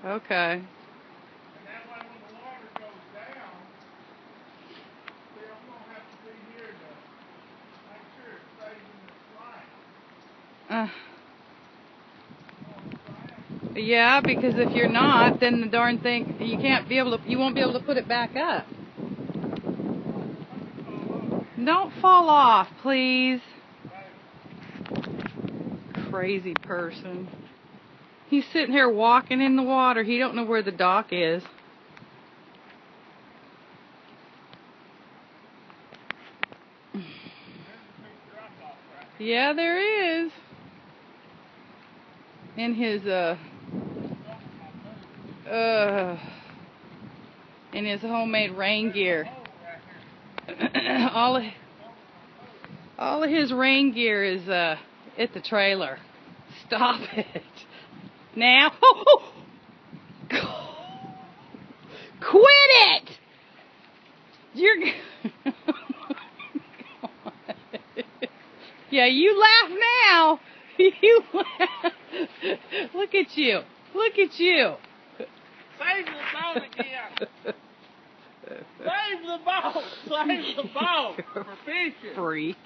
Okay. And that way when the water goes down, see, I'm going to have to be here to make sure it stays in this line. Yeah, because if you're not, then the darn thing, you won't be able to put it back up. Don't fall off, please. Crazy person. He's sitting here walking in the water. He don't know where the dock is. Yeah, there is. In his in his homemade rain gear. all of his rain gear is at the trailer. Stop it. Now. Quit it! You're Yeah, you laugh now. You laugh. Look at you. Look at you. Save the boat again. Save the boat. Save the boat for fishing. Freak.